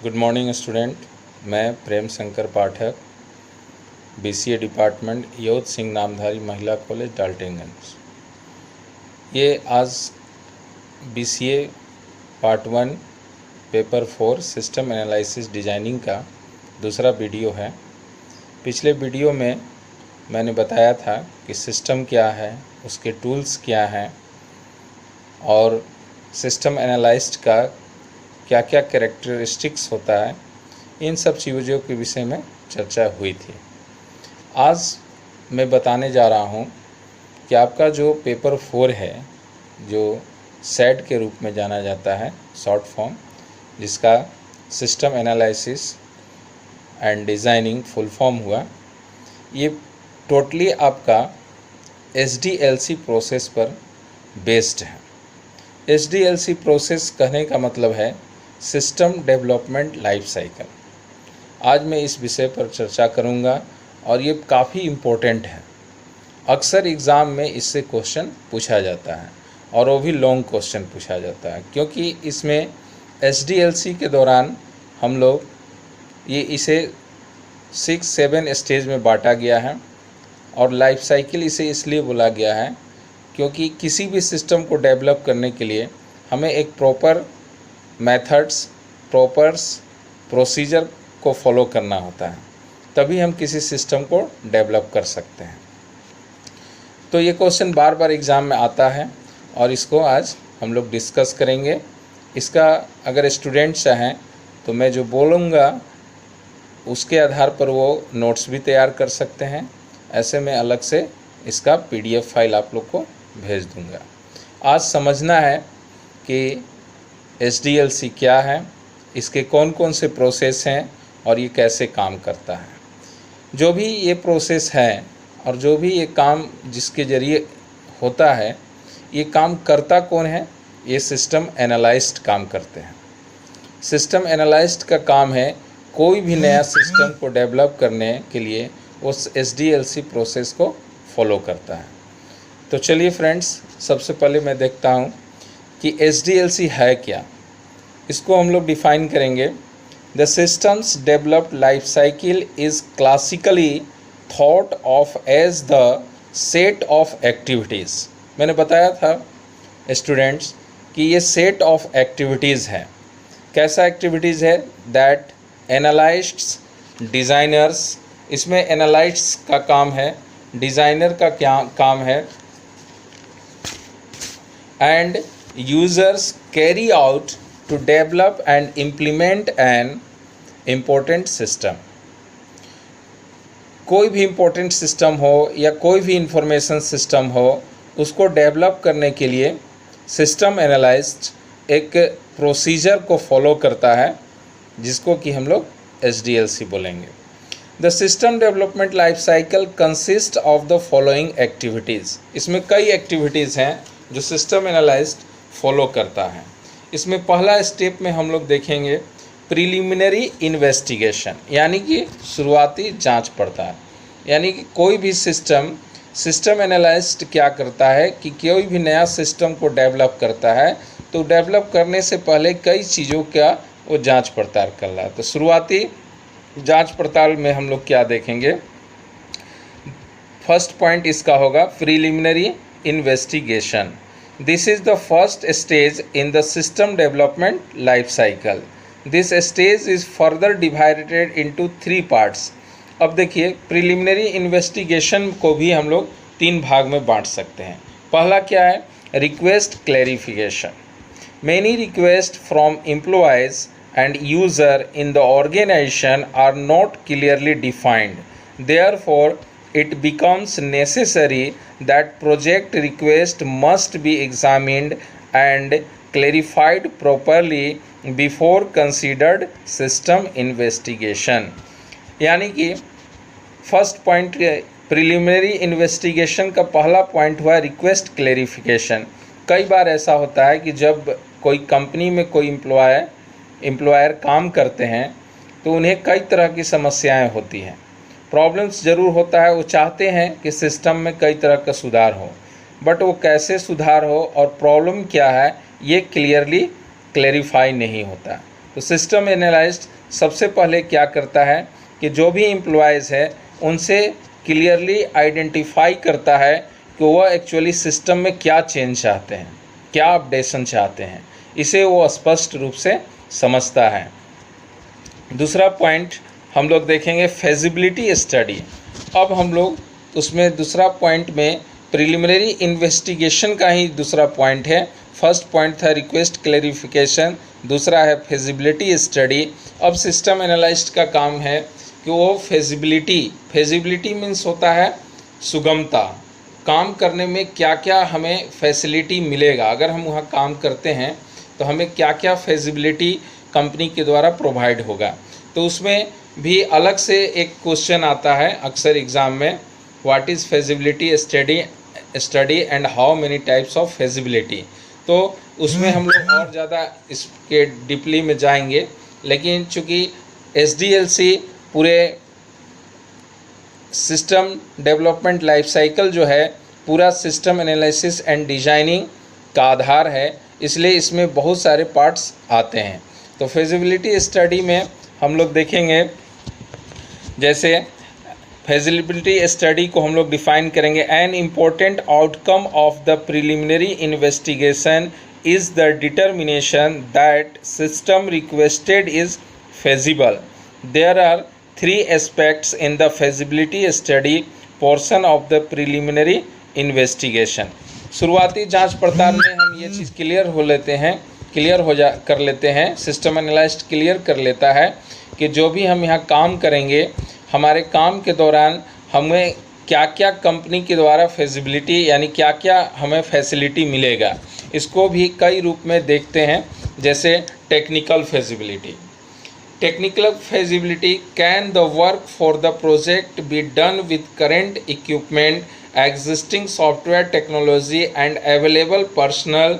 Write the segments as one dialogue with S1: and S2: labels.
S1: Good morning student. मैं प्रेम शंकर पाठक, BCA department, Yodha Singh नामधारी महिला college, Daltonganj. ये आज BCA part 1 paper 4 system analysis designing का दूसरा वीडियो है। पिछले वीडियो में मैंने बताया था कि सिस्टम क्या है, उसके टूल्स क्या हैं और सिस्टम एनालिस्ट का क्या क्या कैरेक्टरिस्टिक्स होता है, इन सब चीज़ों के विषय में चर्चा हुई थी। आज मैं बताने जा रहा हूँ कि आपका जो पेपर 4 है, जो सेट के रूप में जाना जाता है, शॉर्ट फॉर्म, जिसका system analysis and designing full form हुआ, ये टोटली आपका SDLC प्रोसेस पर बेस्ड है। SDLC प्रोसेस कहने का मतलब है सिस्टम डेवलपमेंट लाइफ साइकिल। आज मैं इस विषय पर चर्चा करूंगा और ये काफ़ी इम्पोर्टेंट है। अक्सर एग्ज़ाम में इससे क्वेश्चन पूछा जाता है और वो भी लॉन्ग क्वेश्चन पूछा जाता है, क्योंकि इसमें SDLC के दौरान हम लोग इसे 6-7 स्टेज में बांटा गया है और लाइफ साइकिल इसे इसलिए बोला गया है क्योंकि किसी भी सिस्टम को डेवलप करने के लिए हमें एक प्रॉपर मेथड्स, प्रोसीजर को फॉलो करना होता है, तभी हम किसी सिस्टम को डेवलप कर सकते हैं। तो ये क्वेश्चन बार बार एग्ज़ाम में आता है और इसको आज हम लोग डिस्कस करेंगे। इसका अगर स्टूडेंट चाहें तो मैं जो बोलूँगा उसके आधार पर वो नोट्स भी तैयार कर सकते हैं। ऐसे में अलग से इसका PDF फाइल आप लोग को भेज दूँगा। आज समझना है कि SDLC क्या है, इसके कौन कौन से प्रोसेस हैं और ये कैसे काम करता है। जो भी ये प्रोसेस है और जो भी ये काम जिसके ज़रिए होता है, ये काम करता कौन है? ये सिस्टम एनालिस्ट काम करते हैं। सिस्टम एनालिस्ट का काम है कोई भी नया सिस्टम को डेवलप करने के लिए उस SDLC प्रोसेस को फॉलो करता है। तो चलिए फ्रेंड्स, सबसे पहले मैं देखता हूँ कि SDLC है क्या। इसको हम लोग डिफाइन करेंगे। The systems developed life cycle is classically thought of as the set of activities. मैंने बताया था स्टूडेंट्स कि ये सेट ऑफ एक्टिविटीज़ है। कैसा एक्टिविटीज़ है? दैट एनालिस्ट्स, डिज़ाइनर्स, इसमें एनालिस्ट्स का काम है, डिज़ाइनर का क्या काम है, and users carry out to develop and implement an important system. कोई भी इम्पोर्टेंट सिस्टम हो या कोई भी इंफॉर्मेशन सिस्टम हो, उसको डेवलप करने के लिए सिस्टम एनालिस्ट एक प्रोसीजर को फॉलो करता है, जिसको कि हम लोग SDLC बोलेंगे। The system development life cycle consist of the following activities. इसमें कई एक्टिविटीज़ हैं जो सिस्टम एनालिस्ट फॉलो करता है। इसमें पहला स्टेप में हम लोग देखेंगे प्रिलिमिनरी इन्वेस्टिगेशन, यानी कि शुरुआती जांच पड़ताल। यानी कि कोई भी सिस्टम एनालिस्ट क्या करता है कि कोई भी नया सिस्टम को डेवलप करता है तो डेवलप करने से पहले कई चीज़ों का वो जांच पड़ताल कर रहा है। तो शुरुआती जांच पड़ताल में हम लोग क्या देखेंगे? फर्स्ट पॉइंट इसका होगा preliminary investigation. This is the first stage in the system development life cycle. This stage is further divided into 3 parts. अब देखिए, प्रिलिमिनरी इन्वेस्टिगेशन को भी हम लोग 3 भाग में बांट सकते हैं। पहला क्या है? Request clarification. Many requests from employees and user in the organization are not clearly defined. Therefore, it becomes necessary that project request must be examined and clarified properly before considered system investigation. यानी कि first point preliminary investigation का पहला point हुआ request clarification. कई बार ऐसा होता है कि जब कोई कंपनी में कोई एम्प्लॉयर काम करते हैं तो उन्हें कई तरह की समस्याएं होती हैं, प्रॉब्लम्स ज़रूर होता है। वो चाहते हैं कि सिस्टम में कई तरह का सुधार हो, बट वो कैसे सुधार हो और प्रॉब्लम क्या है ये क्लियरली क्लैरिफाई नहीं होता। तो सिस्टम एनालिस्ट सबसे पहले क्या करता है कि जो भी एम्प्लॉयज़ है उनसे क्लियरली आइडेंटिफाई करता है कि वह एक्चुअली सिस्टम में क्या चेंज चाहते हैं, क्या अपडेशन चाहते हैं, इसे वो स्पष्ट रूप से समझता है। दूसरा पॉइंट हम लोग देखेंगे फेजिबिलिटी स्टडी। अब हम लोग उसमें दूसरा पॉइंट में प्रिलिमिनरी इन्वेस्टिगेशन का ही दूसरा पॉइंट है। फर्स्ट पॉइंट था रिक्वेस्ट क्लैरिफिकेशन, दूसरा है फेजिबिलिटी स्टडी। अब सिस्टम एनालिस्ट का काम है कि वो फेजिबिलिटी मीन्स होता है सुगमता, काम करने में क्या क्या हमें फैसिलिटी मिलेगा, अगर हम वहाँ काम करते हैं तो हमें क्या क्या फेजिबिलिटी कंपनी के द्वारा प्रोवाइड होगा। तो उसमें भी अलग से एक क्वेश्चन आता है अक्सर एग्ज़ाम में, what is feasibility study and how many types of feasibility. तो उसमें हम लोग और ज़्यादा इसके डीपली में जाएंगे, लेकिन चूँकि SDLC पूरे सिस्टम डेवलपमेंट लाइफ साइकिल जो है पूरा सिस्टम एनालिसिस एंड डिजाइनिंग का आधार है, इसलिए इसमें बहुत सारे पार्ट्स आते हैं। तो फेजिबिलिटी स्टडी में हम लोग देखेंगे, जैसे फेजिबिलिटी स्टडी को हम लोग डिफाइन करेंगे, an important outcome of the preliminary investigation is the determination that system requested is feasible. There are three aspects in the feasibility study portion of the preliminary investigation. शुरुआती जांच पड़ताल में हम ये चीज़ कर लेते हैं, सिस्टम एनालिस्ट क्लियर कर लेता है कि जो भी हम यहाँ काम करेंगे, हमारे काम के दौरान हमें क्या क्या कंपनी के द्वारा फेजिबिलिटी यानी क्या क्या हमें फैसिलिटी मिलेगा। इसको भी कई रूप में देखते हैं, जैसे technical फेजिबिलिटी। Technical feasibility: can the work for the project be done with current equipment, existing software technology and available personnel?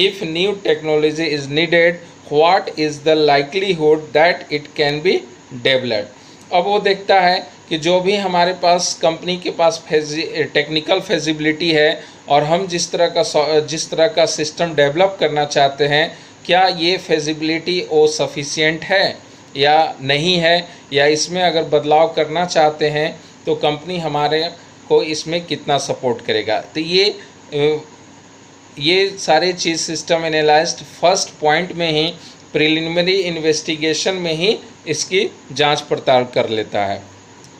S1: If new technology is needed, what is the likelihood that it can be developed? अब वो देखता है कि जो भी हमारे पास company के पास technical फेजिबिलिटी है और हम जिस तरह का सिस्टम डेवलप करना चाहते हैं, क्या ये फेजिबिलिटी वो सफिशिएंट है या नहीं है, या इसमें अगर बदलाव करना चाहते हैं तो कंपनी हमारे को इसमें कितना सपोर्ट करेगा। तो ये सारे चीज़ सिस्टम एनालिस्ट फर्स्ट पॉइंट में ही प्रिलिमिनरी इन्वेस्टिगेशन में ही इसकी जांच पड़ताल कर लेता है।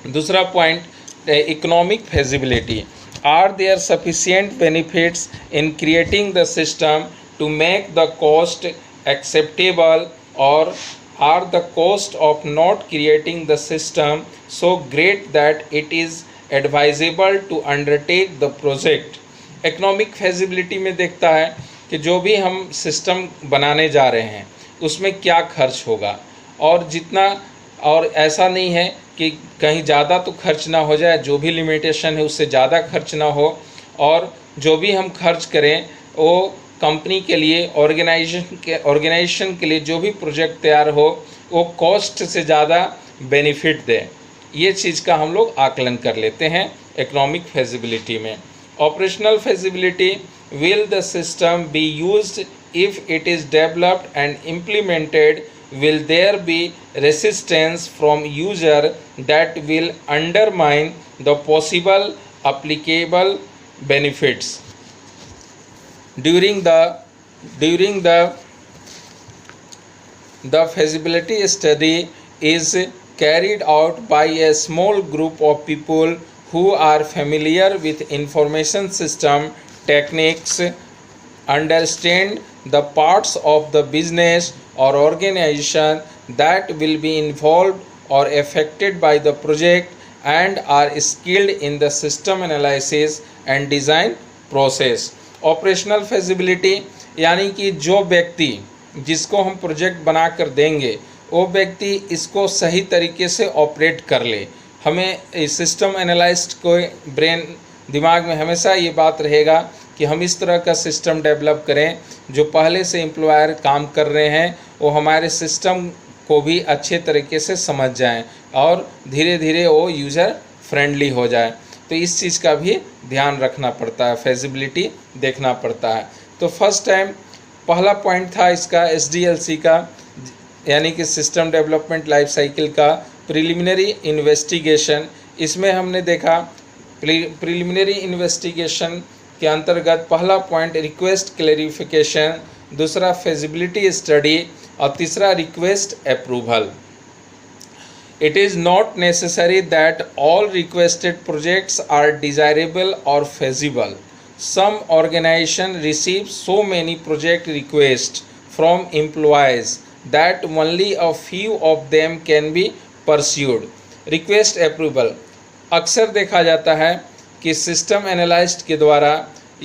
S1: दूसरा point economic feasibility: are there sufficient benefits in creating the system to make the cost acceptable, और are the cost of not creating the system so great that it is advisable to undertake the project? Economic feasibility में देखता है कि जो भी हम system बनाने जा रहे हैं उसमें क्या खर्च होगा, और ऐसा नहीं है कि कहीं ज़्यादा तो खर्च ना हो जाए, जो भी लिमिटेशन है उससे ज़्यादा खर्च ना हो, और जो भी हम खर्च करें वो कंपनी के लिए, ऑर्गेनाइजेशन के लिए जो भी प्रोजेक्ट तैयार हो वो कॉस्ट से ज़्यादा बेनिफिट दे। ये चीज़ का हम लोग आकलन कर लेते हैं इकोनॉमिक फेजिबिलिटी में। Operational feasibility: will the system be used if it is developed and implemented? Will there be resistance from user that will undermine the possible applicable benefits? During the feasibility study is carried out by a small group of people who are familiar with information system techniques, understand the parts of the business or organization that will be involved or affected by the project, and are skilled in the system analysis and design process. Operational feasibility यानी कि जो व्यक्ति जिसको हम project बना कर देंगे वो व्यक्ति इसको सही तरीके से ऑपरेट कर ले। हमें इस सिस्टम एनालिस्ट को दिमाग में हमेशा ये बात रहेगा कि हम इस तरह का सिस्टम डेवलप करें जो पहले से एम्प्लॉयर काम कर रहे हैं वो हमारे सिस्टम को भी अच्छे तरीके से समझ जाएं और धीरे धीरे वो यूज़र फ्रेंडली हो जाए। तो इस चीज़ का भी ध्यान रखना पड़ता है, फेजिबिलिटी देखना पड़ता है। तो फर्स्ट टाइम पहला पॉइंट था इसका SDLC का, यानी कि सिस्टम डेवलपमेंट लाइफ साइकिल का प्रिलिमिनरी इन्वेस्टिगेशन, इसमें हमने देखा प्रिलिमिनरी इन्वेस्टिगेशन के अंतर्गत पहला पॉइंट रिक्वेस्ट क्लैरिफिकेशन, दूसरा फेजिबिलिटी स्टडी और तीसरा request approval. It is not necessary that all requested projects are desirable or feasible. Some organization receive so many project requests from employees that only a few of them can be pursued. Request approval अक्सर देखा जाता है कि system analyst के द्वारा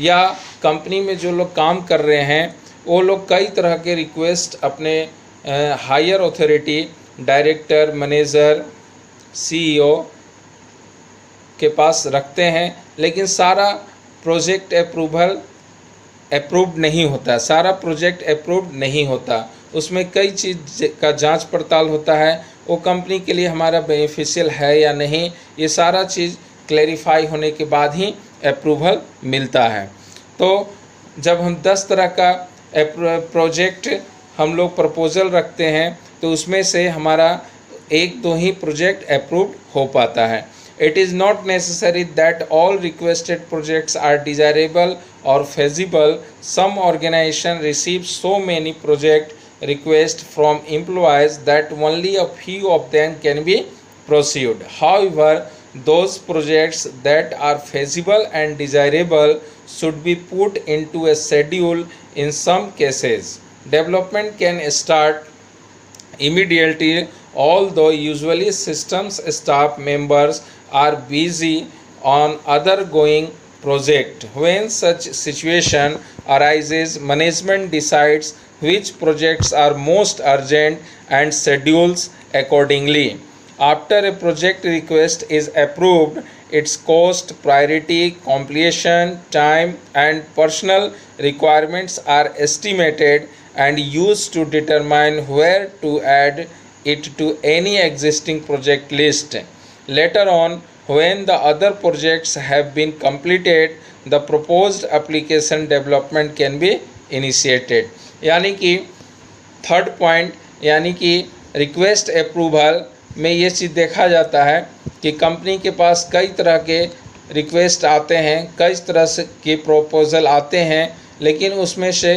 S1: या company में जो लोग काम कर रहे हैं वो लोग कई तरह के रिक्वेस्ट अपने higher authority, director, manager, CEO के पास रखते हैं, लेकिन सारा प्रोजेक्ट अप्रूव्ड नहीं होता, सारा प्रोजेक्ट अप्रूव्ड नहीं होता। उसमें कई चीज़ का जांच पड़ताल होता है, वो कंपनी के लिए हमारा बेनिफिशियल है या नहीं, ये सारा चीज़ क्लैरिफाई होने के बाद ही अप्रूवल मिलता है। तो जब हम 10 तरह का प्रोजेक्ट हम लोग प्रपोज़ल रखते हैं तो उसमें से हमारा 1-2 ही प्रोजेक्ट अप्रूव्ड हो पाता है। It is not necessary that all requested projects are desirable और feasible. Some organization receive so many project request from employees that only a few of them can be pursued. However, those projects that are feasible and desirable should be put into a schedule. In some cases, development can start immediately, although usually systems staff members are busy on other going project. When such situation arises, management decides which projects are most urgent and schedules accordingly. After a project request is approved, its cost, priority, completion, time, and personal requirements are estimated and used to determine where to add it to any existing project list. Later on, when the other projects have been completed, the proposed application development can be initiated. यानी कि third point, यानी कि request approval में ये चीज़ देखा जाता है कि कंपनी के पास कई तरह के रिक्वेस्ट आते हैं, कई तरह से के प्रपोज़ल आते हैं, लेकिन उसमें से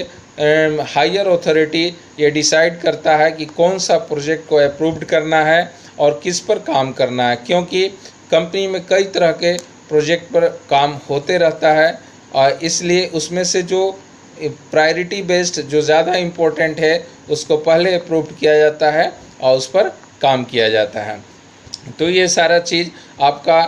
S1: हायर अथॉरिटी ये डिसाइड करता है कि कौन सा प्रोजेक्ट को अप्रूव्ड करना है और किस पर काम करना है, क्योंकि कंपनी में कई तरह के प्रोजेक्ट पर काम होते रहता है और इसलिए उसमें से जो प्रायोरिटी बेस्ड जो ज़्यादा इम्पोर्टेंट है उसको पहले अप्रूव किया जाता है और उस पर काम किया जाता है। तो ये सारा चीज़ आपका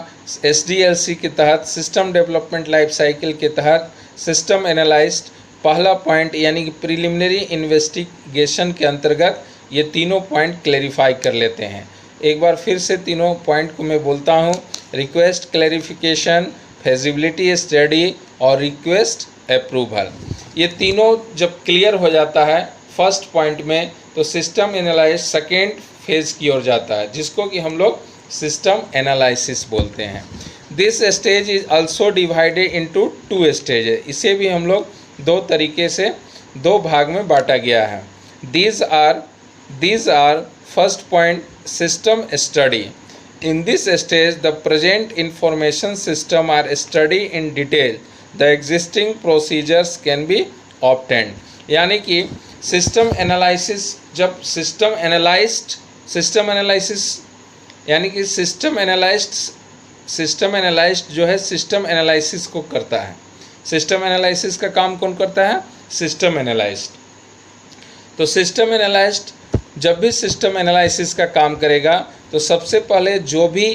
S1: SDLC के तहत, सिस्टम डेवलपमेंट लाइफ साइकिल के तहत सिस्टम एनालिस्ट पहला पॉइंट यानी कि प्रिलिमिनरी इन्वेस्टिगेशन के अंतर्गत ये तीनों पॉइंट क्लैरिफाई कर लेते हैं। एक बार फिर से तीनों पॉइंट को मैं बोलता हूँ, रिक्वेस्ट क्लैरिफिकेशन, फेजिबिलिटी स्टडी और रिक्वेस्ट अप्रूवल। ये तीनों जब क्लियर हो जाता है फर्स्ट पॉइंट में, तो सिस्टम एनालिस्ट सेकेंड फेज़ की ओर जाता है, जिसको कि हम लोग सिस्टम एनालिसिस बोलते हैं। This stage is also divided into 2 stages. इसे भी हम लोग 2 तरीके से 2 भाग में बांटा गया है। These are first point, system study. In this stage the present information system are study in detail, the existing procedures can be obtained. यानी कि सिस्टम एनालिसिस, जब सिस्टम एनालिसिस यानी कि सिस्टम एनालिस्ट जो है सिस्टम एनालिसिस को करता है। सिस्टम एनालिसिस का काम कौन करता है? System analyst. तो सिस्टम एनालिस्ट जब भी सिस्टम एनालिसिस का काम करेगा तो सबसे पहले जो भी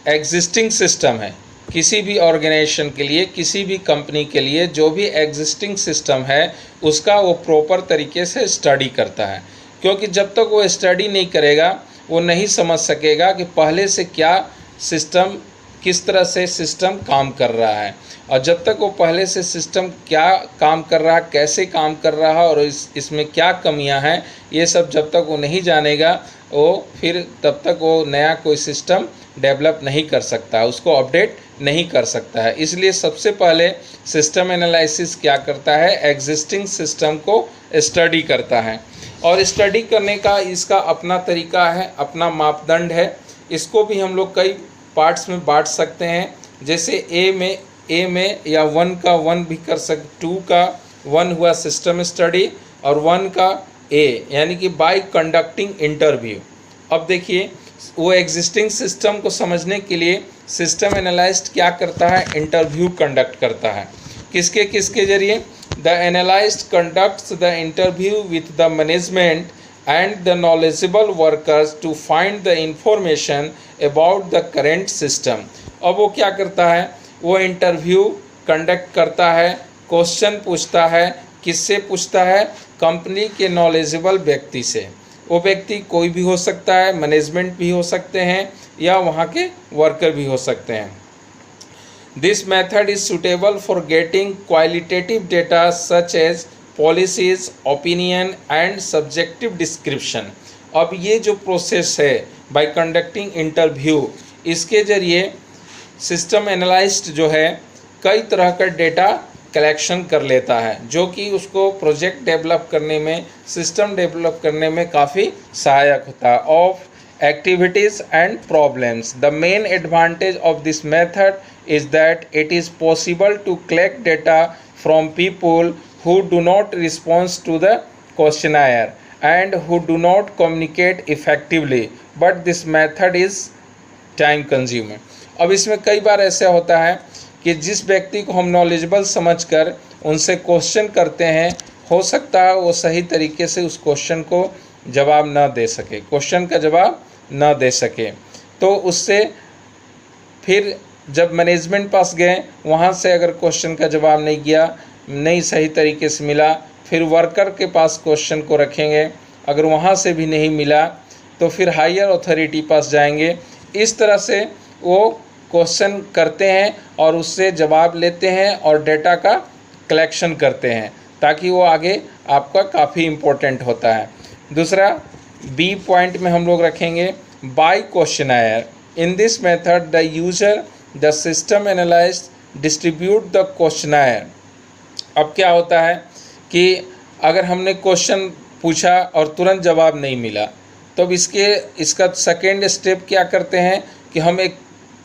S1: एग्जिस्टिंग सिस्टम है, किसी भी ऑर्गेनाइजेशन के लिए, किसी भी कंपनी के लिए जो भी एग्जिस्टिंग सिस्टम है उसका वो प्रॉपर तरीके से स्टडी करता है, क्योंकि जब तक वो स्टडी नहीं करेगा वो नहीं समझ सकेगा कि पहले से क्या सिस्टम, किस तरह से सिस्टम काम कर रहा है। और जब तक वो पहले से सिस्टम क्या काम कर रहा है, कैसे काम कर रहा है और इसमें क्या कमियां हैं, ये सब जब तक वो नहीं जानेगा वो फिर तब तक वो नया कोई सिस्टम डेवलप नहीं कर सकता, उसको अपडेट नहीं कर सकता है। इसलिए सबसे पहले सिस्टम एनालिसिस क्या करता है? एग्जिस्टिंग सिस्टम को स्टडी करता है। और स्टडी करने का इसका अपना तरीका है, अपना मापदंड है। इसको भी हम लोग कई पार्ट्स में बांट सकते हैं। जैसे ए में या 1 का 1 भी कर सकते, 2 का 1 हुआ सिस्टम स्टडी और 1 का ए, यानी कि बाय कंडक्टिंग इंटरव्यू। अब देखिए वो एग्जिस्टिंग सिस्टम को समझने के लिए सिस्टम एनालिस्ट क्या करता है, इंटरव्यू कंडक्ट करता है। किसके किसके जरिए? The analyst conducts the interview with the management and the knowledgeable workers to find the information about the current system। अब वो क्या करता है, वो इंटरव्यू कंडक्ट करता है, क्वेश्चन पूछता है। किससे पूछता है? कंपनी के नॉलेजेबल व्यक्ति से। वो व्यक्ति कोई भी हो सकता है, मैनेजमेंट भी हो सकते हैं या वहाँ के वर्कर भी हो सकते हैं। This method is suitable for getting qualitative data such as policies, opinion and subjective description. अब ये जो प्रोसेस है बाय कंडक्टिंग इंटरव्यू, इसके जरिए सिस्टम एनालिस्ट जो है कई तरह का डेटा कलेक्शन कर लेता है, जो कि उसको प्रोजेक्ट डेवलप करने में, सिस्टम डेवलप करने में काफ़ी सहायक होता है। Of activities and problems. The main advantage of this method is that it is possible to collect data from people who do not respond to the questionnaire and who do not communicate effectively, but this method is time consuming। अब इसमें कई बार ऐसा होता है कि जिस व्यक्ति को हम नॉलेजेबल समझकर उनसे क्वेश्चन करते हैं, हो सकता है वो सही तरीके से उस क्वेश्चन को जवाब न दे सके, क्वेश्चन का जवाब न दे सके। तो उससे फिर जब मैनेजमेंट पास गए, वहाँ से अगर क्वेश्चन का जवाब नहीं किया, नहीं सही तरीके से मिला, फिर वर्कर के पास क्वेश्चन को रखेंगे, अगर वहाँ से भी नहीं मिला तो फिर हायर अथॉरिटी पास जाएंगे। इस तरह से वो क्वेश्चन करते हैं और उससे जवाब लेते हैं और डेटा का कलेक्शन करते हैं, ताकि वो आगे आपका काफ़ी इम्पोर्टेंट होता है। दूसरा बी पॉइंट में हम लोग रखेंगे by questionnaire. In this method the user the system analyst distribute the questionnaire. अब क्या होता है कि अगर हमने क्वेश्चन पूछा और तुरंत जवाब नहीं मिला, तो अब इसका सेकेंड स्टेप क्या करते हैं कि हम एक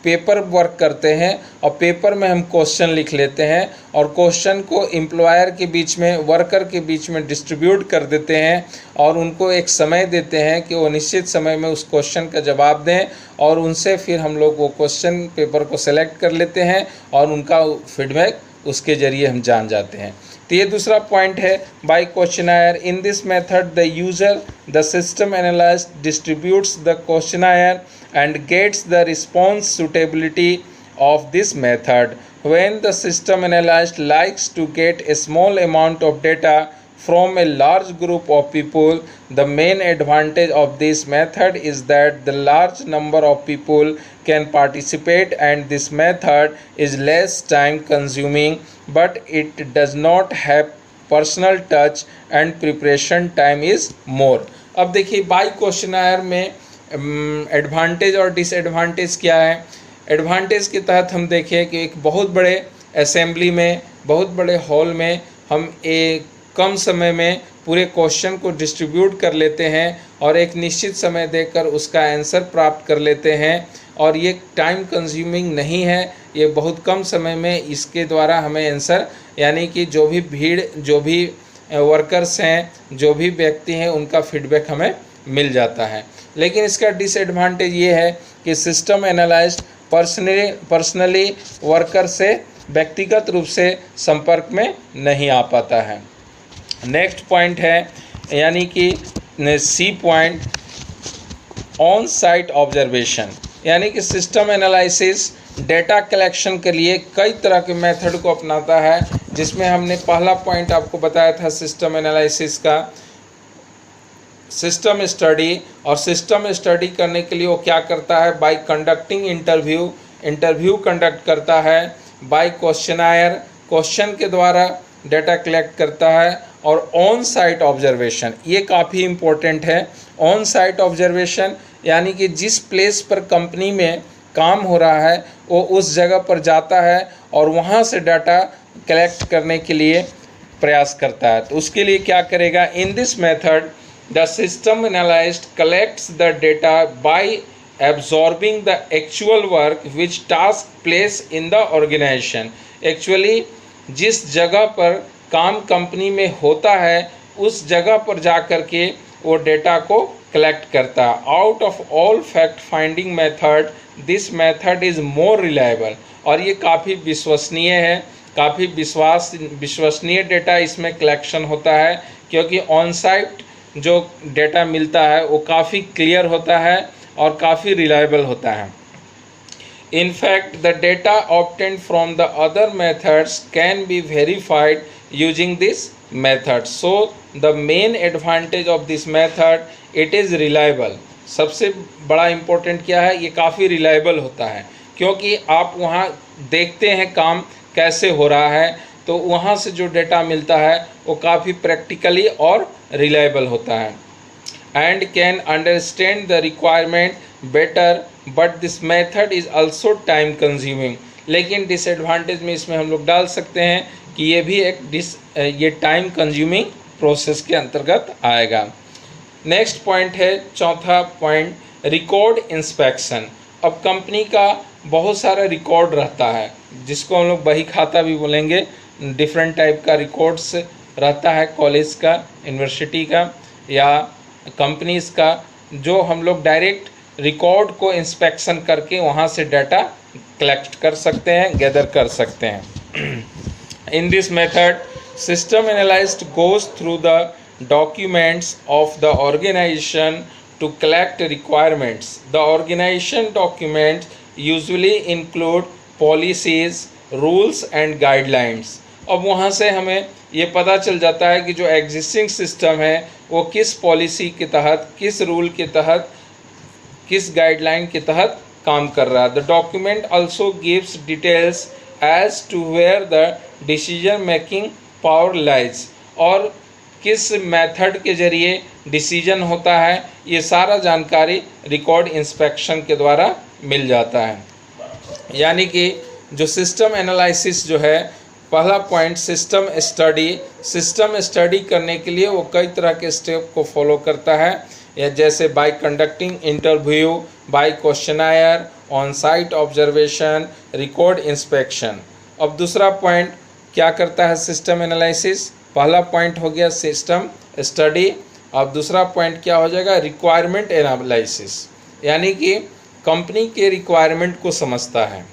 S1: पेपर वर्क करते हैं और पेपर में हम क्वेश्चन लिख लेते हैं और क्वेश्चन को एम्प्लॉयर के बीच में, वर्कर के बीच में डिस्ट्रीब्यूट कर देते हैं और उनको एक समय देते हैं कि वो निश्चित समय में उस क्वेश्चन का जवाब दें, और उनसे फिर हम लोग वो क्वेश्चन पेपर को सेलेक्ट कर लेते हैं और उनका फीडबैक उसके ज़रिए हम जान जाते हैं। तो ये दूसरा पॉइंट है by questionnaire. In this method the user the system analyst distributes the questionnaire and gets the response suitability of this method. When the system analyst likes to get a small amount of data from a large group of people, the main advantage of this method is that the large number of people can participate, and this method is less time consuming, but it does not have personal touch and preparation time is more। अब देखिए bye questionnaire में advantage और disadvantage क्या है। Advantage के तहत हम देखें कि एक बहुत बड़े असेंबली में, बहुत बड़े हॉल में हम एक कम समय में पूरे क्वेश्चन को डिस्ट्रीब्यूट कर लेते हैं और एक निश्चित समय देकर उसका आंसर प्राप्त कर लेते हैं, और ये टाइम कंज्यूमिंग नहीं है, ये बहुत कम समय में इसके द्वारा हमें आंसर, यानी कि जो भी भीड़, जो भी वर्कर्स हैं, जो भी व्यक्ति हैं, उनका फीडबैक हमें मिल जाता है। लेकिन इसका डिसएडवांटेज ये है कि सिस्टम एनालिस्ट पर्सनली वर्कर से व्यक्तिगत रूप से संपर्क में नहीं आ पाता है। नेक्स्ट पॉइंट है, यानी कि C point, on site observation. यानी कि सिस्टम एनालिसिस डेटा कलेक्शन के लिए कई तरह के मेथड को अपनाता है, जिसमें हमने पहला पॉइंट आपको बताया था सिस्टम एनालिसिस का, सिस्टम स्टडी। और सिस्टम स्टडी करने के लिए वो क्या करता है, बाय कंडक्टिंग इंटरव्यू कंडक्ट करता है, बाय क्वेश्चनायर, क्वेश्चन के द्वारा डेटा कलेक्ट करता है, और ऑन साइट ऑब्जर्वेशन, ये काफ़ी इम्पोर्टेंट है। ऑन साइट ऑब्जर्वेशन यानी कि जिस प्लेस पर कंपनी में काम हो रहा है वो उस जगह पर जाता है और वहाँ से डाटा कलेक्ट करने के लिए प्रयास करता है। तो उसके लिए क्या करेगा, इन this method The system analyst collects the data by absorbing the actual work which task place in the organization. Actually जिस जगह पर काम कंपनी में होता है उस जगह पर जा कर के वो डेटा को कलेक्ट करता है. Out of all fact finding method this method is more reliable. और ये काफ़ी विश्वसनीय है, काफ़ी विश्वसनीय डेटा इसमें कलेक्शन होता है, क्योंकि ऑन साइट जो डेटा मिलता है वो काफ़ी क्लियर होता है और काफ़ी रिलायबल होता है. In fact, the data obtained from the other methods can be verified using this method. So, the main advantage of this method, it is reliable. सबसे बड़ा इम्पोर्टेंट क्या है, ये काफ़ी रिलायबल होता है, क्योंकि आप वहाँ देखते हैं काम कैसे हो रहा है, तो वहाँ से जो डेटा मिलता है वो काफ़ी प्रैक्टिकली और रिलायबल होता है. And can understand the requirement better, but this method is also time consuming. लेकिन डिसएडवांटेज में इसमें हम लोग डाल सकते हैं कि ये भी ये टाइम कंज्यूमिंग प्रोसेस के अंतर्गत आएगा. नेक्स्ट पॉइंट है, चौथा पॉइंट, रिकॉर्ड इंस्पेक्शन. अब कंपनी का बहुत सारा रिकॉर्ड रहता है जिसको हम लोग बही खाता भी बोलेंगे. डिफरेंट टाइप का रिकॉर्ड्स रहता है, कॉलेज का, यूनिवर्सिटी का या कंपनीज़ का, जो हम लोग डायरेक्ट रिकॉर्ड को इंस्पेक्शन करके वहाँ से डाटा कलेक्ट कर सकते हैं, गैदर कर सकते हैं. In this method system analyst goes through the documents of the organisation to collect requirements. The organisation documents usually include policies, rules and guidelines. अब वहाँ से हमें ये पता चल जाता है कि जो एग्जिस्टिंग सिस्टम है वो किस पॉलिसी के तहत, किस रूल के तहत, किस गाइडलाइन के तहत काम कर रहा है. The document also gives details as to where the decision making power lies. और किस मेथड के जरिए डिसीजन होता है, ये सारा जानकारी रिकॉर्ड इंस्पेक्शन के द्वारा मिल जाता है. यानी कि जो सिस्टम एनालिसिस जो है, पहला पॉइंट सिस्टम स्टडी करने के लिए वो कई तरह के स्टेप को फॉलो करता है, या जैसे by conducting interview, by questionnaire, on site observation, record inspection. अब दूसरा पॉइंट क्या करता है सिस्टम एनालिसिस? पहला पॉइंट हो गया सिस्टम स्टडी. अब दूसरा पॉइंट क्या हो जाएगा? रिक्वायरमेंट एनालिसिस, यानी कि कंपनी के रिक्वायरमेंट को समझता है.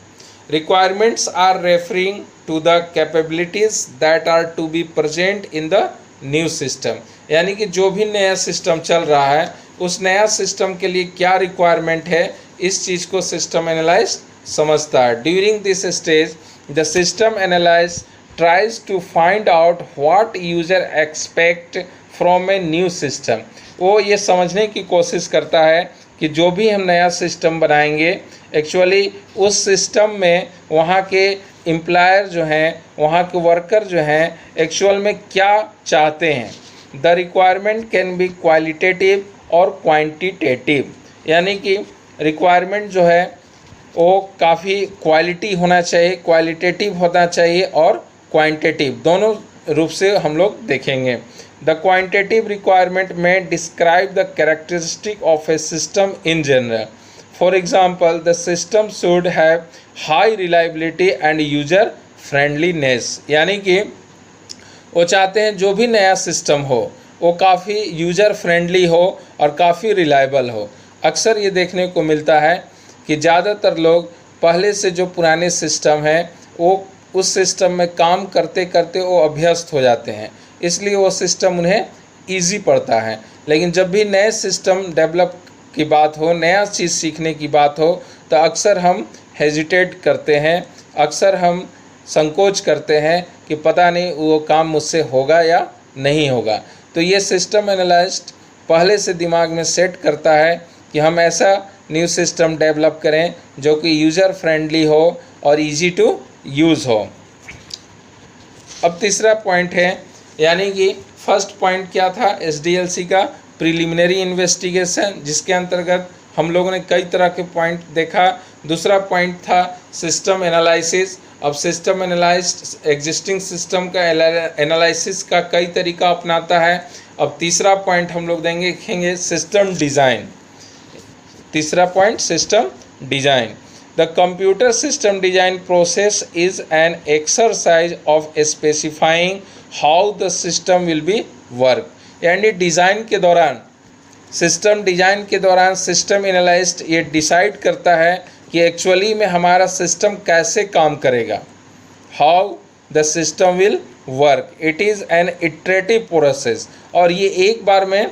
S1: Requirements are referring to the capabilities that are to be present in the new system. यानी कि जो भी नया सिस्टम चल रहा है उस नया सिस्टम के लिए क्या रिक्वायरमेंट है, इस चीज़ को सिस्टम एनालिस्ट समझता है. During this stage the system analyst tries to find out what user expect from a new system. वो ये समझने की कोशिश करता है कि जो भी हम नया सिस्टम बनाएंगे एक्चुअली उस सिस्टम में वहाँ के एम्प्लॉयर जो हैं, वहाँ के वर्कर जो हैं, एक्चुअल में क्या चाहते हैं. The requirement can be qualitative और क्वांटिटेटिव. यानी कि रिक्वायरमेंट जो है वो काफ़ी क्वालिटी होना चाहिए, क्वालिटेटिव होना चाहिए और क्वांटिटेटिव, दोनों रूप से हम लोग देखेंगे. The quantitative requirement may describe the characteristic of a system in general. For example, the system should have high reliability and user friendliness. यानी कि वो चाहते हैं जो भी नया सिस्टम हो वो काफ़ी यूज़र फ्रेंडली हो और काफ़ी रिलायबल हो. अक्सर ये देखने को मिलता है कि ज़्यादातर लोग पहले से जो पुराने सिस्टम हैं वो उस सिस्टम में काम करते करते वो अभ्यस्त हो जाते हैं, इसलिए वो सिस्टम उन्हें ईजी पड़ता है. लेकिन जब भी नए सिस्टम डेवलप की बात हो, नया चीज़ सीखने की बात हो, तो अक्सर हम हेजिटेट करते हैं, अक्सर हम संकोच करते हैं कि पता नहीं वो काम मुझसे होगा या नहीं होगा. तो ये सिस्टम एनालिस्ट पहले से दिमाग में सेट करता है कि हम ऐसा न्यू सिस्टम डेवलप करें जो कि यूज़र फ्रेंडली हो और इजी टू यूज़ हो. अब तीसरा पॉइंट है, यानी कि फर्स्ट पॉइंट क्या था एसडीएलसी का, प्रिलिमिनरी इन्वेस्टिगेशन, जिसके अंतर्गत हम लोगों ने कई तरह के पॉइंट देखा. दूसरा पॉइंट था सिस्टम एनालिसिस अब सिस्टम एनालाइज एग्जिस्टिंग सिस्टम का एनालिसिस का कई तरीका अपनाता है। अब तीसरा पॉइंट हम लोग देखेंगे सिस्टम डिज़ाइन। तीसरा point system design. The computer system design process is an exercise of specifying how the system will be work. यानी डिज़ाइन के दौरान, सिस्टम डिज़ाइन के दौरान सिस्टम एनालिस्ट ये डिसाइड करता है कि एक्चुअली में हमारा सिस्टम कैसे काम करेगा, how the system will work. It is an iterative process, और ये एक बार में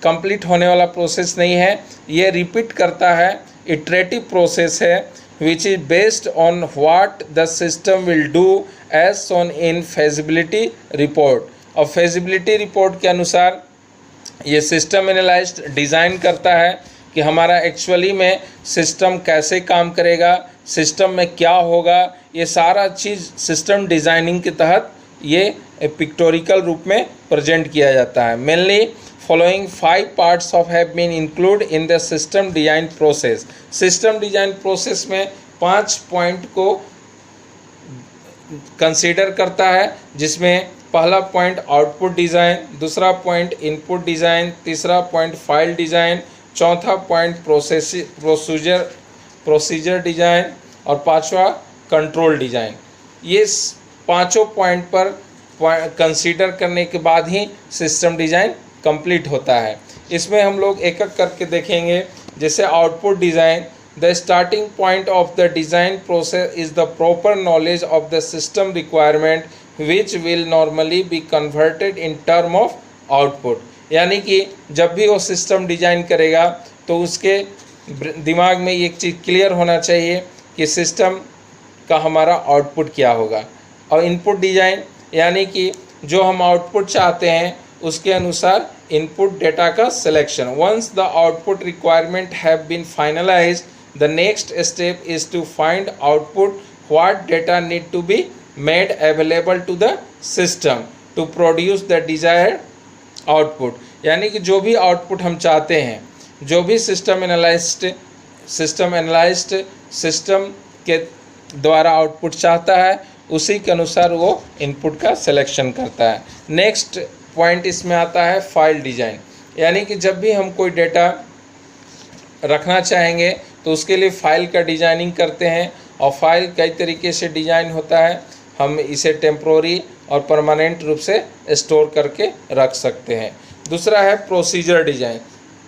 S1: कंप्लीट होने वाला प्रोसेस नहीं है, ये रिपीट करता है, इटरेटिव प्रोसेस है, which is based on what the system will do as shown in feasibility report. और फेजिबिलिटी रिपोर्ट के अनुसार ये सिस्टम एनालिस्ट डिज़ाइन करता है कि हमारा एक्चुअली में सिस्टम कैसे काम करेगा, सिस्टम में क्या होगा, ये सारा चीज़ सिस्टम डिज़ाइनिंग के तहत ये पिक्टोरिकल रूप में प्रेजेंट किया जाता है। Mainly following 5 parts of have been include in the system design process. System design process में 5 पॉइंट को कंसीडर करता है, जिसमें पहला पॉइंट आउटपुट डिज़ाइन, दूसरा पॉइंट इनपुट डिज़ाइन, तीसरा पॉइंट फाइल डिज़ाइन, चौथा पॉइंट प्रोसीजर डिज़ाइन और पांचवा कंट्रोल डिज़ाइन। ये पांचों पॉइंट पर कंसीडर करने के बाद ही सिस्टम डिज़ाइन कंप्लीट होता है। इसमें हम लोग एक एक करके देखेंगे। जैसे output design, the starting point of the design process is the proper knowledge of the system requirement which will normally be converted in term of output. यानी कि जब भी वो सिस्टम डिज़ाइन करेगा तो उसके दिमाग में एक चीज़ क्लियर होना चाहिए कि सिस्टम का हमारा आउटपुट क्या होगा। और इनपुट डिज़ाइन यानी कि जो हम आउटपुट चाहते हैं उसके अनुसार इनपुट डेटा का selection. Once the output requirement have been finalised, the next step is to find output what data need to be made available to the system to produce the desired output। यानी कि जो भी output हम चाहते हैं, जो भी system analyst system के द्वारा आउटपुट चाहता है, उसी के अनुसार वो इनपुट का सिलेक्शन करता है। नेक्स्ट पॉइंट इसमें आता है फाइल डिज़ाइन। यानी कि जब भी हम कोई डेटा रखना चाहेंगे तो उसके लिए फ़ाइल का डिज़ाइनिंग करते हैं, और फाइल कई तरीके से डिज़ाइन होता है। हम इसे टेम्प्रोरी और परमानेंट रूप से स्टोर करके रख सकते हैं। दूसरा है प्रोसीजर डिज़ाइन।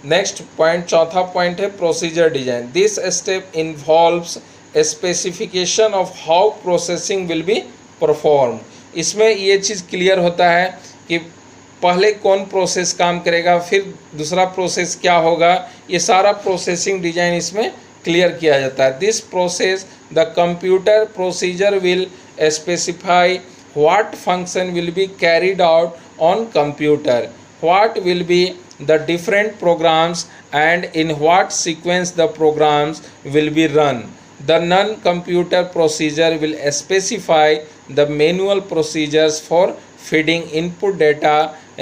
S1: नेक्स्ट पॉइंट, चौथा पॉइंट है procedure design. This step involves specification of how processing will be perform. इसमें ये चीज़ क्लियर होता है कि पहले कौन प्रोसेस काम करेगा, फिर दूसरा प्रोसेस क्या होगा, ये सारा प्रोसेसिंग डिज़ाइन इसमें क्लियर किया जाता है। This process the computer procedure will specify what function will be carried out on computer, what will be the different programs, and in what sequence the programs will be run. The non-computer procedure will specify the manual procedures for feeding input data,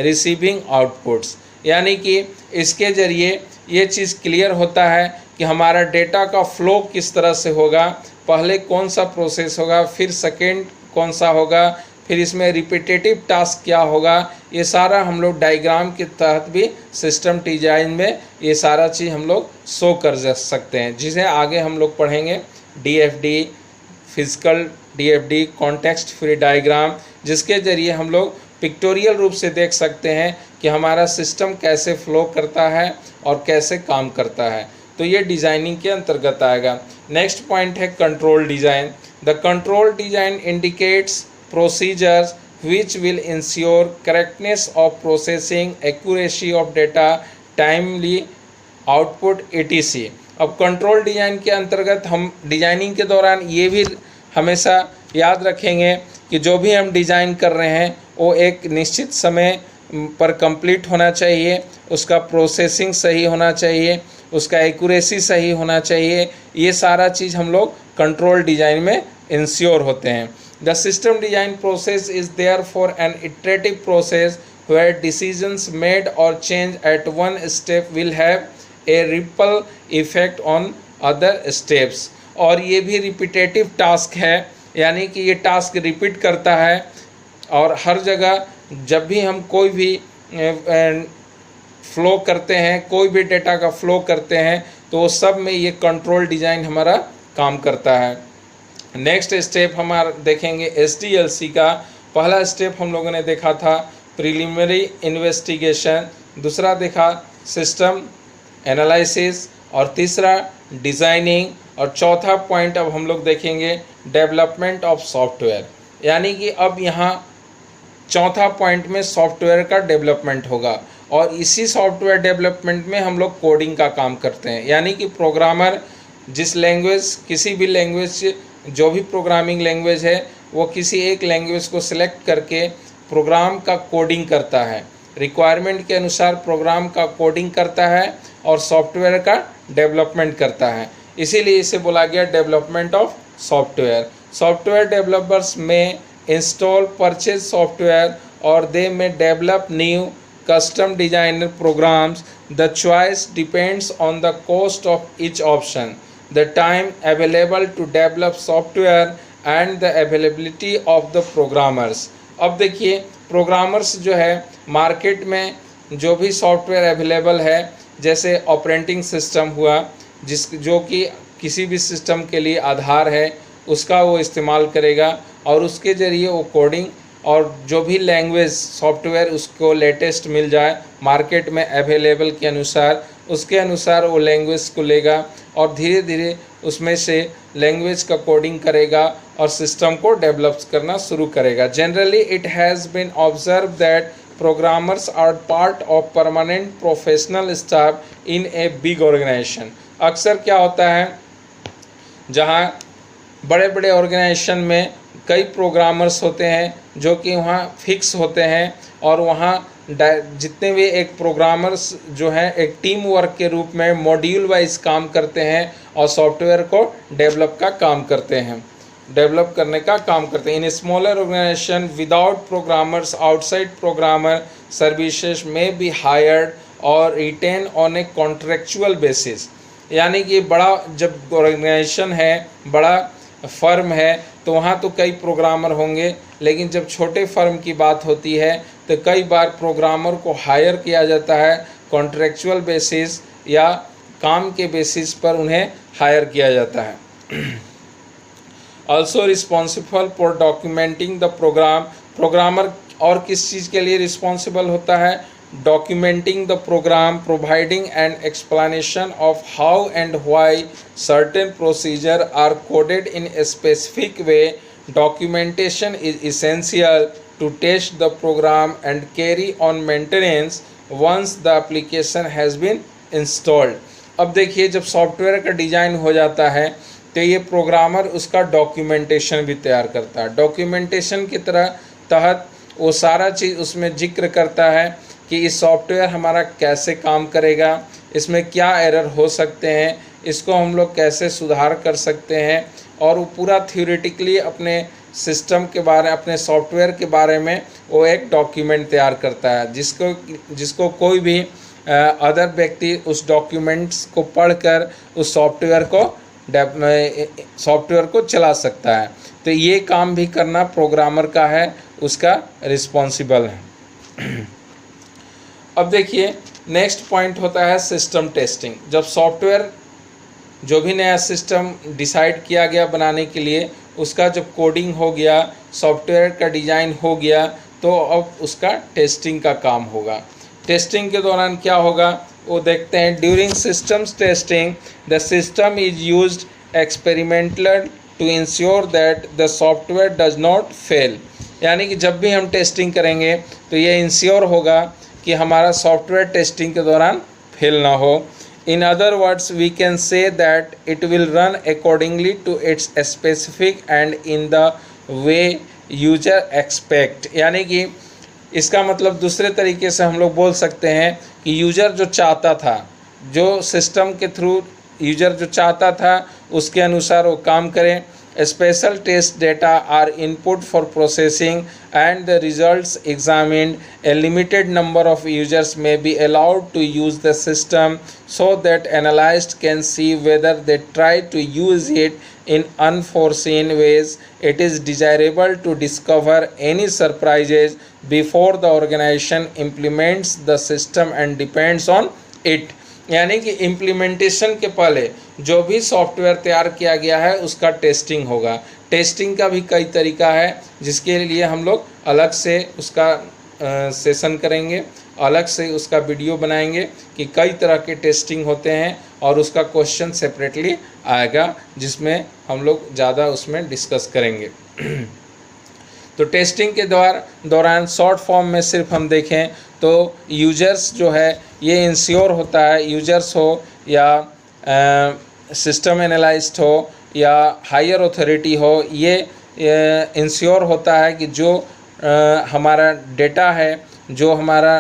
S1: receiving outputs। यानी कि इसके ज़रिए ये चीज़ clear होता है कि हमारा data का फ्लो किस तरह से होगा, पहले कौन सा प्रोसेस होगा, फिर सेकेंड कौन सा होगा, फिर इसमें रिपीटेटिव टास्क क्या होगा। ये सारा हम लोग डायग्राम के तहत भी सिस्टम डिज़ाइन में ये सारा चीज़ हम लोग शो कर सकते हैं, जिसे आगे हम लोग पढ़ेंगे। DFD, physical DFD, context free diagram, जिसके ज़रिए हम लोग पिक्टोरियल रूप से देख सकते हैं कि हमारा सिस्टम कैसे फ्लो करता है और कैसे काम करता है। तो ये डिज़ाइनिंग के अंतर्गत आएगा। नेक्स्ट पॉइंट है control design. The control design indicates procedures which will ensure correctness of processing, accuracy of data, timely output etc। अब कंट्रोल डिज़ाइन के अंतर्गत हम डिज़ाइनिंग के दौरान ये भी हमेशा याद रखेंगे कि जो भी हम डिज़ाइन कर रहे हैं वो एक निश्चित समय पर कंप्लीट होना चाहिए, उसका प्रोसेसिंग सही होना चाहिए, उसका एक्यूरेसी सही होना चाहिए। ये सारा चीज़ हम लोग कंट्रोल डिज़ाइन में इंश्योर होते हैं। The system design process is there for an iterative process where decisions made और change at one step will have a ripple effect on other steps. और ये भी रिपीटेटिव टास्क है, यानी कि ये टास्क रिपीट करता है और हर जगह जब भी हम कोई भी फ्लो करते हैं, कोई भी डेटा का फ्लो करते हैं, तो सब में ये कंट्रोल डिज़ाइन हमारा काम करता है। नेक्स्ट स्टेप हमारा देखेंगे SDLC का। पहला स्टेप हम लोगों ने देखा था प्रिलिमिनरी इन्वेस्टिगेशन, दूसरा देखा सिस्टम एनालिसिस, और तीसरा डिज़ाइनिंग, और चौथा पॉइंट अब हम लोग देखेंगे डेवलपमेंट ऑफ सॉफ्टवेयर। यानी कि अब यहाँ चौथा पॉइंट में सॉफ्टवेयर का डेवलपमेंट होगा, और इसी सॉफ्टवेयर डेवलपमेंट में हम लोग कोडिंग का काम करते हैं। यानी कि प्रोग्रामर जिस लैंग्वेज, किसी भी लैंग्वेज, जो भी प्रोग्रामिंग लैंग्वेज है, वो किसी एक लैंग्वेज को सिलेक्ट करके प्रोग्राम का कोडिंग करता है, रिक्वायरमेंट के अनुसार प्रोग्राम का कोडिंग करता है और सॉफ्टवेयर का डेवलपमेंट करता है। इसीलिए इसे बोला गया development of software. Software developers में इंस्टॉल परचेज सॉफ्टवेयर और दे में develop new custom designer programs. The choice depends on the cost of each option, the time available to develop software and the availability of the programmers. अब देखिए programmers जो है market में जो भी software available है, जैसे ऑपरेटिंग सिस्टम हुआ, जो कि किसी भी सिस्टम के लिए आधार है, उसका वो इस्तेमाल करेगा और उसके ज़रिए वो कोडिंग और जो भी लैंग्वेज सॉफ्टवेयर उसको लेटेस्ट मिल जाए मार्केट में अवेलेबल के अनुसार, उसके अनुसार वो लैंग्वेज को लेगा और धीरे धीरे उसमें से लैंग्वेज का कोडिंग करेगा और सिस्टम को डेवलप करना शुरू करेगा। Generally it has been observe that programmers are part of permanent professional staff in a big organisation. अक्सर क्या होता है, जहाँ बड़े बड़े ऑर्गेनाइजेशन में कई प्रोग्रामर्स होते हैं जो कि वहाँ फिक्स होते हैं, और वहाँ जितने भी एक प्रोग्रामर्स जो हैं एक टीम वर्क के रूप में मॉड्यूल वाइज काम करते हैं और सॉफ्टवेयर को डेवलप करने का काम करते हैं। In smaller organisation without programmers outside programmer services में बी हायर्ड और retain on a contractual basis. यानी कि बड़ा जब ऑर्गेनाइजेशन है, बड़ा फर्म है, तो वहाँ तो कई प्रोग्रामर होंगे, लेकिन जब छोटे फर्म की बात होती है तो कई बार प्रोग्रामर को हायर किया जाता है कॉन्ट्रेक्चुअल बेसिस या काम के बेसिस पर उन्हें हायर किया जाता है। Also responsible for documenting the program. Programmer और किस चीज़ के लिए रिस्पॉन्सिबल होता है? documenting the program, providing an explanation of how and why certain procedures are coded in a specific way. Documentation is essential to test the program and carry on maintenance once the application has been installed. अब देखिए जब software का design हो जाता है तो ये programmer उसका डॉक्यूमेंटेशन भी तैयार करता है। डॉक्यूमेंटेशन की तहत वो सारा चीज़ उसमें जिक्र करता है कि इस सॉफ्टवेयर हमारा कैसे काम करेगा, इसमें क्या एरर हो सकते हैं, इसको हम लोग कैसे सुधार कर सकते हैं, और वो पूरा थ्योरेटिकली अपने सिस्टम के बारे, अपने सॉफ्टवेयर के बारे में वो एक डॉक्यूमेंट तैयार करता है, जिसको कोई भी अदर व्यक्ति उस डॉक्यूमेंट्स को पढ़कर उस सॉफ्टवेयर को चला सकता है। तो ये काम भी करना प्रोग्रामर का है, उसका रिस्पॉन्सिबल है। अब देखिए नेक्स्ट पॉइंट होता है सिस्टम टेस्टिंग। जब सॉफ्टवेयर, जो भी नया सिस्टम डिसाइड किया गया बनाने के लिए, उसका जब कोडिंग हो गया, सॉफ्टवेयर का डिज़ाइन हो गया, तो अब उसका टेस्टिंग का काम होगा। टेस्टिंग के दौरान क्या होगा वो देखते हैं। During systems testing the system is used experimental to ensure that the software does not fail. यानी कि जब भी हम टेस्टिंग करेंगे तो ये इंश्योर होगा कि हमारा सॉफ्टवेयर टेस्टिंग के दौरान फेल ना हो। In other words we can say that it will run accordingly to its specific and in the way user expect. यानी कि इसका मतलब दूसरे तरीके से हम लोग बोल सकते हैं कि यूज़र जो चाहता था, जो सिस्टम के थ्रू यूज़र जो चाहता था उसके अनुसार वो काम करें, Special test data are input for processing and the results examined. A limited number of users may be allowed to use the system so that analysts can see whether they try to use it in unforeseen ways. It is desirable to discover any surprises before the organization implements the system and depends on it. यानी कि implementation के पहले जो भी software तैयार किया गया है उसका टेस्टिंग होगा। टेस्टिंग का भी कई तरीका है जिसके लिए हम लोग अलग से उसका सेशन करेंगे, अलग से उसका वीडियो बनाएंगे कि कई तरह के टेस्टिंग होते हैं और उसका क्वेश्चन सेपरेटली आएगा जिसमें हम लोग ज़्यादा उसमें डिस्कस करेंगे। तो टेस्टिंग के दौरान शॉर्ट फॉर्म में सिर्फ हम देखें तो यूजर्स जो है ये इंश्योर होता है, यूजर्स हो या सिस्टम एनालिस्ट हो या हायर अथॉरिटी हो, ये इंश्योर होता है कि जो हमारा डेटा है, जो हमारा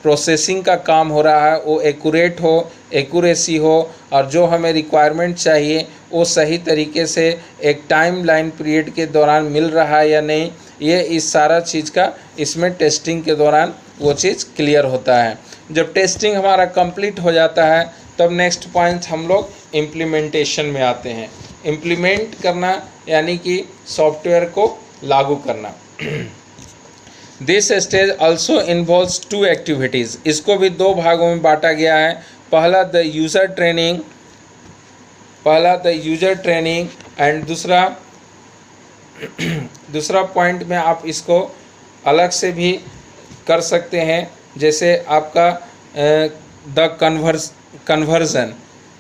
S1: प्रोसेसिंग का काम हो रहा है वो एक्यूरेट हो, एक्यूरेसी हो और जो हमें रिक्वायरमेंट चाहिए वो सही तरीके से एक टाइम लाइन पीरियड के दौरान मिल रहा है या नहीं, ये इस सारा चीज़ का इसमें टेस्टिंग के दौरान वो चीज़ क्लियर होता है। जब टेस्टिंग हमारा कंप्लीट हो जाता है तब नेक्स्ट पॉइंट हम लोग इम्प्लीमेंटेशन में आते हैं। इम्प्लीमेंट करना यानी कि सॉफ्टवेयर को लागू करना। This stage also involves 2 activities. इसको भी 2 भागों में बांटा गया है। पहला द यूज़र ट्रेनिंग एंड दूसरा पॉइंट में आप इसको अलग से भी कर सकते हैं, जैसे आपका द कन्वर्जन।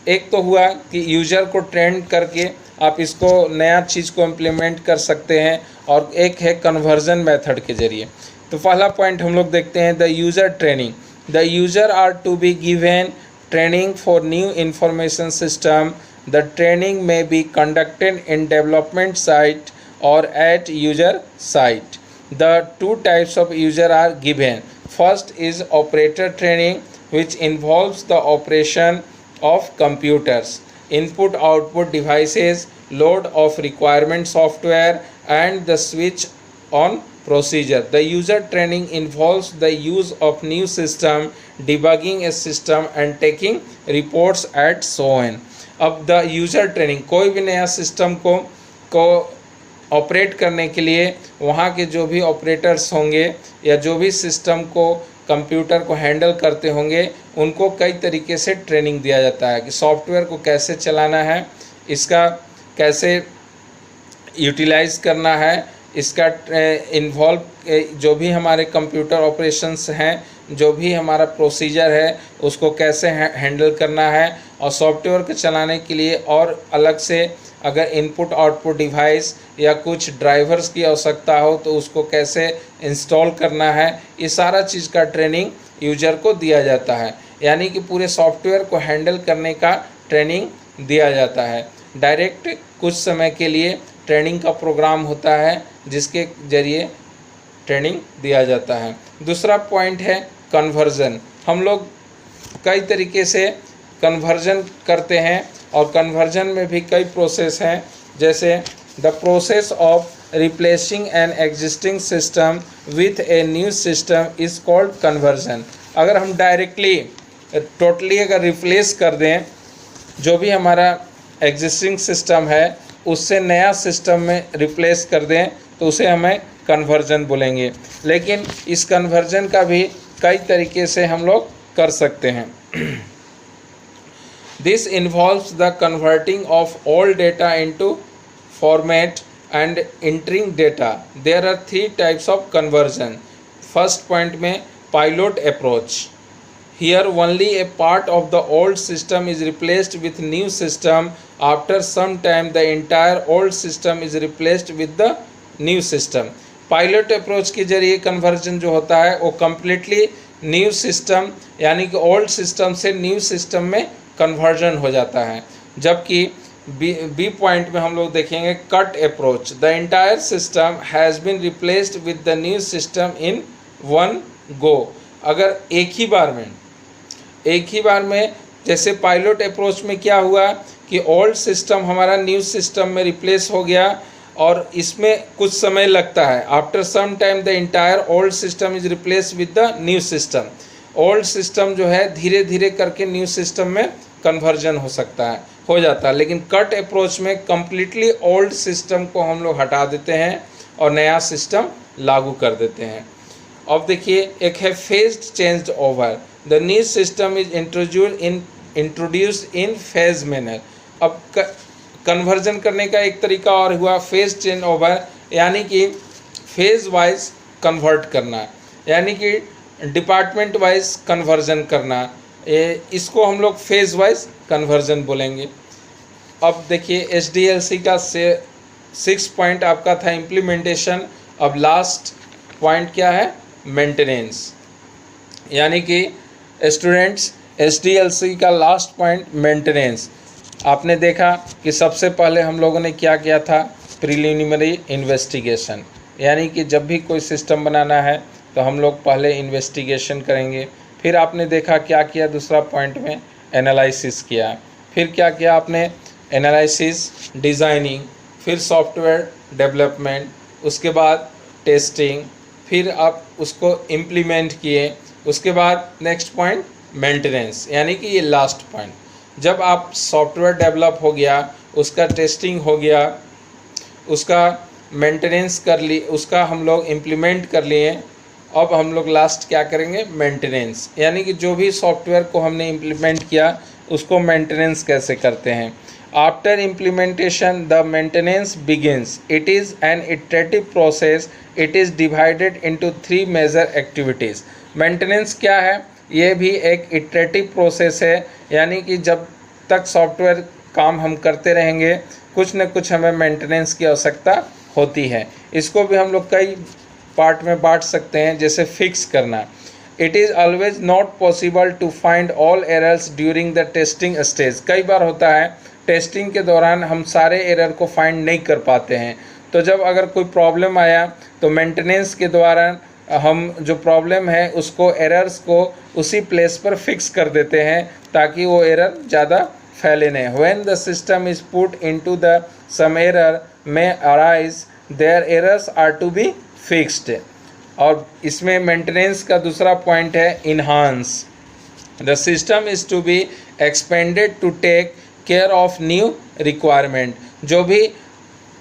S1: एक तो हुआ कि यूज़र को ट्रेन करके आप इसको नया चीज़ को इम्प्लीमेंट कर सकते हैं और एक है कन्वर्जन मेथड के ज़रिए। तो पहला पॉइंट हम लोग देखते हैं the user training. The user are to be given training for new information system. The training may be conducted in development site और at user site. The 2 types of user are given. First is operator training, which involves the operation of computers, input-output devices, load of requirement software, and the switch on procedure. The user training involves the use of new system, debugging a system, and taking reports and so on. अब the user training, कोई भी नया system को operate करने के लिए वहाँ के जो भी ऑपरेटर्स होंगे या जो भी सिस्टम को कंप्यूटर को हैंडल करते होंगे उनको कई तरीके से ट्रेनिंग दिया जाता है कि सॉफ्टवेयर को कैसे चलाना है, इसका कैसे यूटिलाइज़ करना है, इसका इन्वॉल्व जो भी हमारे कंप्यूटर ऑपरेशंस हैं, जो भी हमारा प्रोसीजर है उसको कैसे हैंडल करना है और सॉफ्टवेयर को चलाने के लिए और अलग से अगर इनपुट आउटपुट डिवाइस या कुछ ड्राइवर्स की आवश्यकता हो तो उसको कैसे इंस्टॉल करना है, ये सारा चीज़ का ट्रेनिंग यूजर को दिया जाता है। यानी कि पूरे सॉफ्टवेयर को हैंडल करने का ट्रेनिंग दिया जाता है। डायरेक्ट कुछ समय के लिए ट्रेनिंग का प्रोग्राम होता है जिसके ज़रिए ट्रेनिंग दिया जाता है। दूसरा पॉइंट है कन्वर्जन। हम लोग कई तरीके से कन्वर्जन करते हैं और कन्वर्जन में भी कई प्रोसेस हैं, जैसे the process of replacing an existing system with a new system is called conversion. अगर हम डायरेक्टली टोटली अगर रिप्लेस कर दें जो भी हमारा एग्जिस्टिंग सिस्टम है उससे नया सिस्टम में रिप्लेस कर दें तो उसे हमें कन्वर्जन बोलेंगे। लेकिन इस कन्वर्जन का भी कई तरीके से हम लोग कर सकते हैं। This involves the converting of all data into format and entering data. There are 3 types of conversion. First point में pilot approach. Here only a part of the old system is replaced with new system. After some time the entire old system is replaced with the new system. Pilot approach के जरिए conversion जो होता है वो completely new system यानी कि old system से new system में कन्वर्जन हो जाता है। जबकि बी पॉइंट में हम लोग देखेंगे cut approach. The entire system has been replaced with the new system in one go. अगर एक ही बार में जैसे पायलट अप्रोच में क्या हुआ कि ओल्ड सिस्टम हमारा न्यू सिस्टम में रिप्लेस हो गया और इसमें कुछ समय लगता है। After some time the entire old system is replace with the new system. Old system जो है धीरे धीरे करके न्यू सिस्टम में कन्वर्जन हो सकता है, हो जाता है। लेकिन कट अप्रोच में कम्प्लीटली ओल्ड सिस्टम को हम लोग हटा देते हैं और नया सिस्टम लागू कर देते हैं। अब देखिए एक है phased changed over, the new system is introduced in phase manner. अब कन्वर्जन करने का एक तरीका और हुआ फेज चेंज ओवर, यानी कि फेज वाइज कन्वर्ट करना, यानी कि डिपार्टमेंट वाइज कन्वर्जन करना, इसको हम लोग फेज वाइज कन्वर्जन बोलेंगे। अब देखिए SDLC का 6 पॉइंट आपका था इम्प्लीमेंटेशन। अब लास्ट पॉइंट क्या है? मेंटेनेंस। यानी कि स्टूडेंट्स SDLC का लास्ट पॉइंट मेंटेनेंस। आपने देखा कि सबसे पहले हम लोगों ने क्या किया था? प्रिलिमिनरी इन्वेस्टिगेशन, यानी कि जब भी कोई सिस्टम बनाना है तो हम लोग पहले इन्वेस्टिगेशन करेंगे। फिर आपने देखा क्या किया दूसरा पॉइंट में? एनालिसिस किया। फिर क्या किया आपने? एनालिसिस, डिज़ाइनिंग, फिर सॉफ्टवेयर डेवलपमेंट, उसके बाद टेस्टिंग, फिर आप उसको इम्प्लीमेंट किए। उसके बाद नेक्स्ट पॉइंट मेंटेनेंस, यानी कि ये लास्ट पॉइंट। जब आप सॉफ्टवेयर डेवलप हो गया, उसका टेस्टिंग हो गया, उसका मेंटेनेंस कर ली, उसका हम लोग इम्प्लीमेंट कर लिए, अब हम लोग लास्ट क्या करेंगे? मेंटेनेंस, यानी कि जो भी सॉफ्टवेयर को हमने इम्प्लीमेंट किया उसको मेंटेनेंस कैसे करते हैं। After implementation the maintenance begins. It is an iterative process. It is divided into 3 major activities. Maintenance क्या है? ये भी एक इटरेटिव प्रोसेस है, यानी कि जब तक सॉफ्टवेयर काम हम करते रहेंगे कुछ न कुछ हमें मेंटेनेंस की आवश्यकता होती है। इसको भी हम लोग कई पार्ट में बांट सकते हैं, जैसे फिक्स करना। It is always not possible to find all errors during the testing stage. कई बार होता है टेस्टिंग के दौरान हम सारे एरर को फाइंड नहीं कर पाते हैं, तो जब अगर कोई प्रॉब्लम आया तो मेंटेनेंस के द्वारा हम जो प्रॉब्लम है उसको, एरर्स को उसी प्लेस पर फिक्स कर देते हैं ताकि वो एरर ज़्यादा फैले नहीं। When the system is put into the some error may arise, there errors are to be fixed. और इसमें मेंटेनेंस का दूसरा पॉइंट है enhance. The system is to be expanded to take care of new requirement. जो भी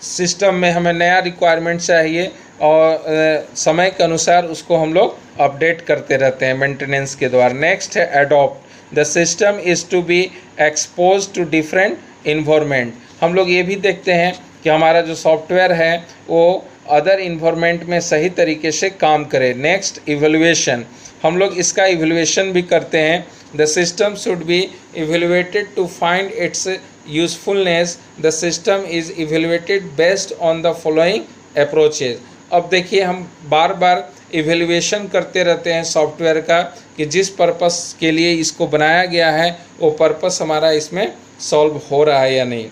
S1: system में हमें नया रिक्वायरमेंट चाहिए और समय के अनुसार उसको हम लोग अपडेट करते रहते हैं मेंटेनेंस के द्वारा। नेक्स्ट है adopt. The system is to be expose to different environment. हम लोग ये भी देखते हैं कि हमारा जो सॉफ्टवेयर है वो अदर इन्वायरमेंट में सही तरीके से काम करे। Next evaluation. हम लोग इसका इवैल्यूएशन भी करते हैं। The system should be evaluated to find its usefulness. The system is evaluated based on the following approaches. अब देखिए हम बार बार इवैल्यूएशन करते रहते हैं सॉफ्टवेयर का कि जिस पर्पस के लिए इसको बनाया गया है वो पर्पस हमारा इसमें सॉल्व हो रहा है या नहीं।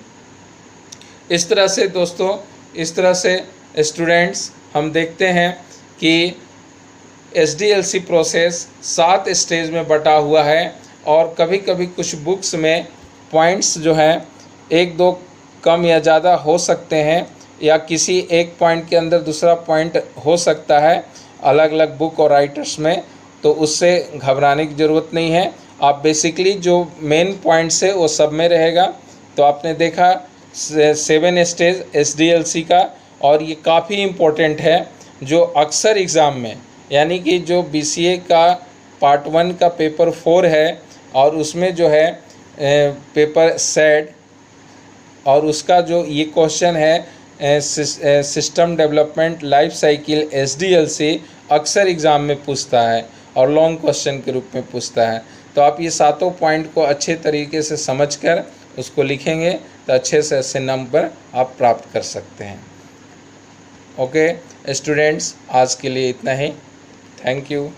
S1: इस तरह से दोस्तों, इस तरह से स्टूडेंट्स हम देखते हैं कि SDLC प्रोसेस 7 स्टेज में बटा हुआ है और कभी कभी कुछ बुक्स में पॉइंट्स जो हैं 1-2 कम या ज़्यादा हो सकते हैं, या किसी एक पॉइंट के अंदर दूसरा पॉइंट हो सकता है अलग अलग बुक और राइटर्स में, तो उससे घबराने की ज़रूरत नहीं है। आप बेसिकली जो मेन पॉइंट्स है वो सब में रहेगा। तो आपने देखा 7 स्टेज SDLC का, और ये काफ़ी इम्पोर्टेंट है जो अक्सर एग्ज़ाम में, यानी कि जो BCA का पार्ट 1 का पेपर 4 है और उसमें जो है पेपर सेड, और उसका जो ये क्वेश्चन है system development life cycle SDLC, अक्सर एग्ज़ाम में पूछता है और लॉन्ग क्वेश्चन के रूप में पूछता है। तो आप ये 7 पॉइंट को अच्छे तरीके से समझकर उसको लिखेंगे तो अच्छे से अच्छे नंबर आप प्राप्त कर सकते हैं। ओके स्टूडेंट्स, आज के लिए इतना ही। Thank you.